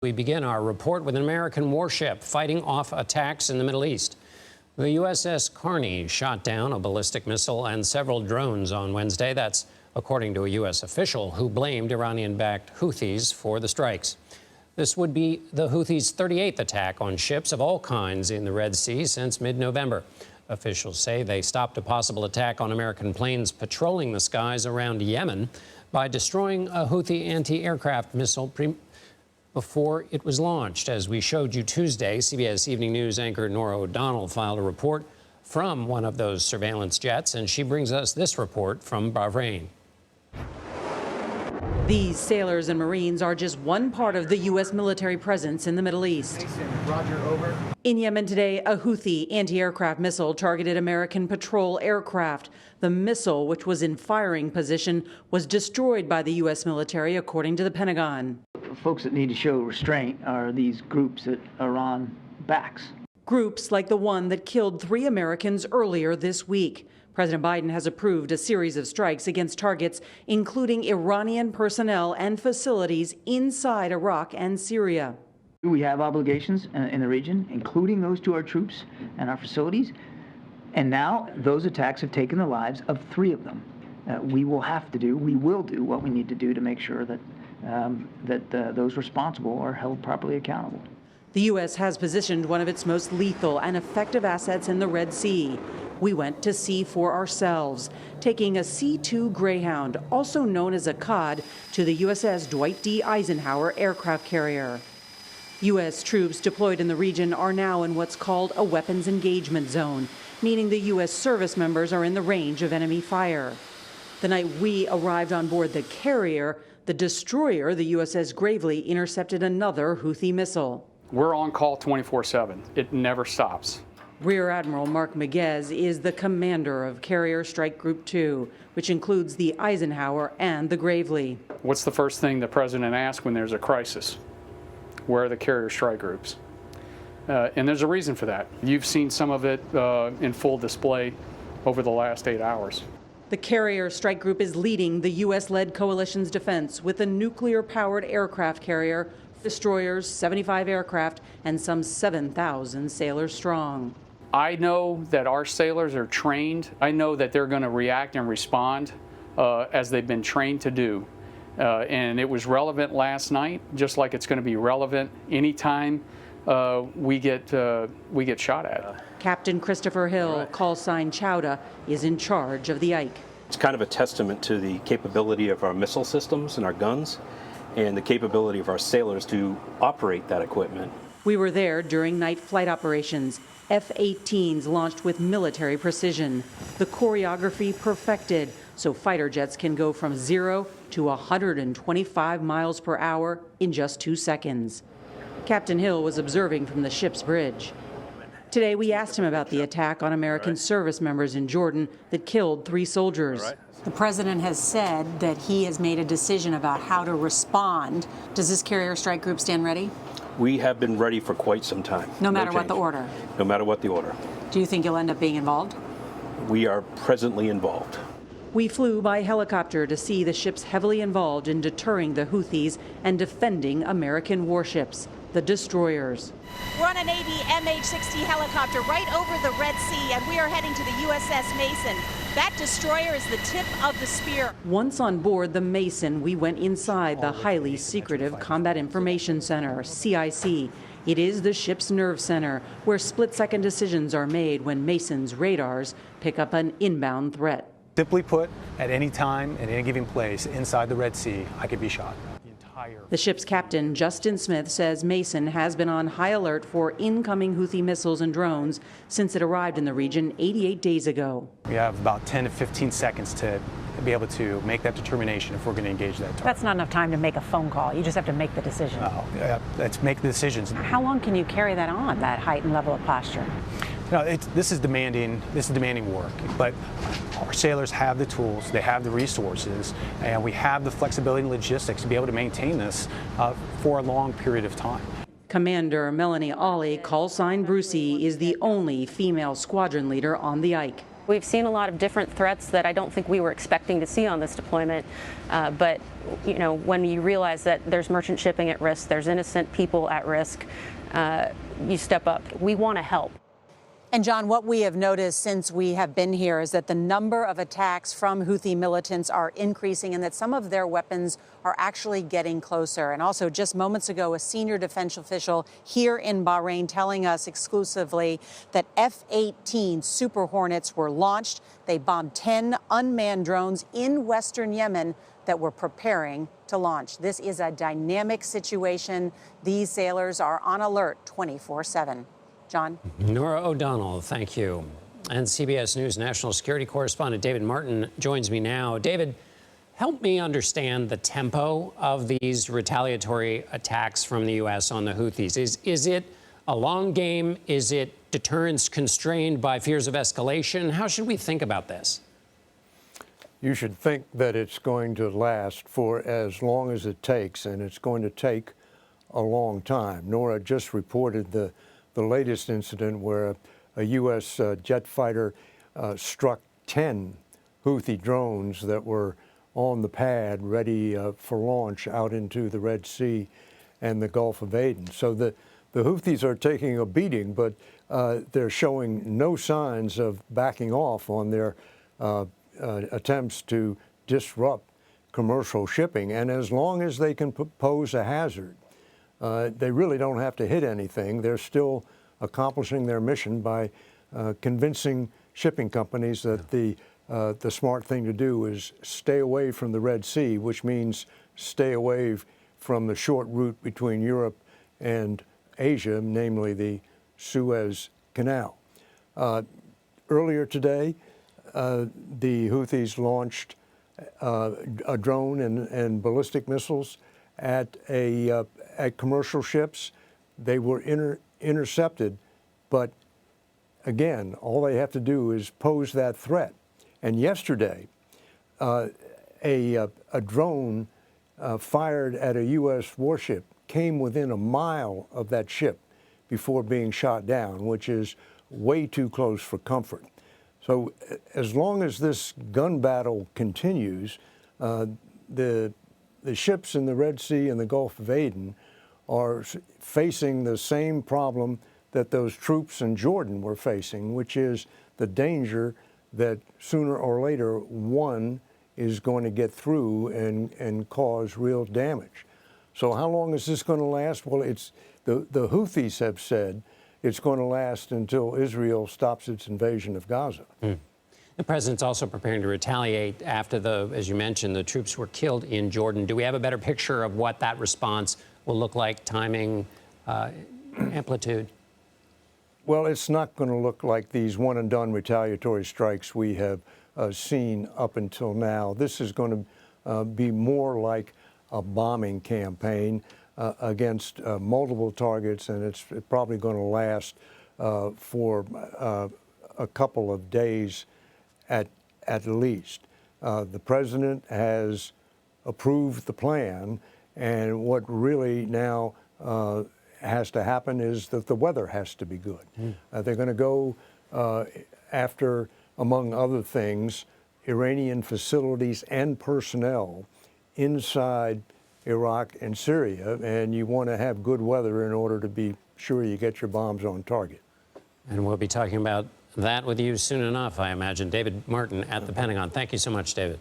We begin our report with an American warship fighting off attacks in the Middle East. The USS Carney shot down a ballistic missile and several drones on Wednesday. That's according to a U.S. official who blamed Iranian-backed Houthis for the strikes. This would be the Houthis' 38th attack on ships of all kinds in the Red Sea since mid-November. Officials say they stopped a possible attack on American planes patrolling the skies around Yemen by destroying a Houthi anti-aircraft missile before it was launched. As we showed you Tuesday, CBS Evening News anchor Norah O'Donnell filed a report from one of those surveillance jets, and she brings us this report from Bahrain. These sailors and Marines are just one part of the U.S. military presence in the Middle East. Mason, Roger, over. In Yemen today, a Houthi anti-aircraft missile targeted American patrol aircraft. The missile, which was in firing position, was destroyed by the U.S. military, according to the Pentagon. Folks that need to show restraint are these groups that Iran backs. Groups like the one that killed 3 Americans earlier this week. President Biden has approved a series of strikes against targets, including Iranian personnel and facilities inside Iraq and Syria. We have obligations in the region, including those to our troops and our facilities. And now those attacks have taken the lives of 3 of them. We will do what we need to do to make sure that those responsible are held properly accountable. The U.S. has positioned one of its most lethal and effective assets in the Red Sea. We went to sea for ourselves, taking a C-2 Greyhound, also known as a COD, to the USS Dwight D. Eisenhower aircraft carrier. U.S. troops deployed in the region are now in what's called a weapons engagement zone, meaning the U.S. service members are in the range of enemy fire. The night we arrived on board the carrier, the destroyer, the USS Gravely, intercepted another Houthi missile. We're on call 24/7. It never stops. Rear Admiral Mark Miguez is the commander of Carrier Strike Group 2, which includes the Eisenhower and the Gravely. What's the first thing the president asks when there's a crisis? Where are the carrier strike groups? And there's a reason for that. You've seen some of it in full display over the last 8 hours. The Carrier Strike Group is leading the U.S.-led coalition's defense with a nuclear-powered aircraft carrier, destroyers, 75 aircraft, and some 7,000 sailors strong. I know that our sailors are trained. I know that they're going to react and respond as they've been trained to do. And it was relevant last night, just like it's going to be relevant anytime we get shot at. Captain Christopher Hill, call sign Chowda, is in charge of the Ike. It's kind of a testament to the capability of our missile systems and our guns, and the capability of our sailors to operate that equipment. We were there during night flight operations. F-18s launched with military precision. The choreography perfected, so fighter jets can go from 0 to 125 miles per hour in just 2 seconds. Captain Hill was observing from the ship's bridge. Today, we asked him about the attack on American service members in Jordan that killed 3 soldiers. The president has said that he has made a decision about how to respond. Does this carrier strike group stand ready? We have been ready for quite some time. No matter what the order? No matter what the order. Do you think you'll end up being involved? We are presently involved. We flew by helicopter to see the ships heavily involved in deterring the Houthis and defending American warships, the destroyers. We're on a Navy MH-60 helicopter right over the Red Sea, and we are heading to the USS Mason. That destroyer is the tip of the spear. Once on board the Mason, we went inside the highly secretive Combat Information Center, CIC. It is the ship's nerve center, where split-second decisions are made when Mason's radars pick up an inbound threat. Simply put, at any time, in any given place inside the Red Sea, I could be shot. The ship's captain, Justin Smith, says Mason has been on high alert for incoming Houthi missiles and drones since it arrived in the region 88 days ago. We have about 10 to 15 seconds to be able to make that determination if we're going to engage that target. That's not enough time to make a phone call. You just have to make the decision. Let's make the decisions. How long can you carry that on, that heightened level of posture? This is demanding work, but our sailors have the tools, they have the resources, and we have the flexibility and logistics to be able to maintain this for a long period of time. Commander Melanie Ollie, call sign Brucey, is the only female squadron leader on the Ike. We've seen a lot of different threats that I don't think we were expecting to see on this deployment. But, you know, when you realize that there's merchant shipping at risk, there's innocent people at risk, you step up. We want to help. And John, what we have noticed since we have been here is that the number of attacks from Houthi militants are increasing and that some of their weapons are actually getting closer. And also just moments ago, a senior defense official here in Bahrain telling us exclusively that F-18 Super Hornets were launched. They bombed 10 unmanned drones in western Yemen that were preparing to launch. This is a dynamic situation. These sailors are on alert 24/7. John? Norah O'Donnell, thank you. And CBS News national security correspondent David Martin joins me now. David, help me understand the tempo of these retaliatory attacks from the U.S. on the Houthis. Is it a long game? Is it deterrence constrained by fears of escalation? How should we think about this? You should think that it's going to last for as long as it takes, and it's going to take a long time. Norah just reported the latest incident where a U.S. jet fighter struck 10 Houthi drones that were on the pad ready for launch out into the Red Sea and the Gulf of Aden. So the Houthis are taking a beating, but they're showing no signs of backing off on their attempts to disrupt commercial shipping. And as long as they can pose a hazard, they really don't have to hit anything. They're still accomplishing their mission by convincing shipping companies that the smart thing to do is stay away from the Red Sea, which means stay away from the short route between Europe and Asia, namely the Suez Canal. Earlier today, the Houthis launched a drone and ballistic missiles at commercial ships. They were intercepted, but again, all they have to do is pose that threat. And yesterday, a drone fired at a U.S. warship came within a mile of that ship before being shot down, which is way too close for comfort. So as long as this gun battle continues, the ships in the Red Sea and the Gulf of Aden are facing the same problem that those troops in Jordan were facing, which is the danger that sooner or later one is going to get through and cause real damage. So how long is this going to last? Well, the Houthis have said it's going to last until Israel stops its invasion of Gaza. The president's also preparing to retaliate after as you mentioned, the troops were killed in Jordan. Do we have a better picture of what that response will look like, timing, amplitude? Well, it's not going to look like these one-and-done retaliatory strikes we have seen up until now. This is going to be more like a bombing campaign against multiple targets, and it's probably going to last for a couple of days at least. The president has approved the plan, and what really now has to happen is that the weather has to be good. They're going to go after, among other things, Iranian facilities and personnel inside Iraq and Syria, and you want to have good weather in order to be sure you get your bombs on target. And we'll be talking about that with you soon enough, I imagine. David Martin at the Pentagon. Thank you so much, David.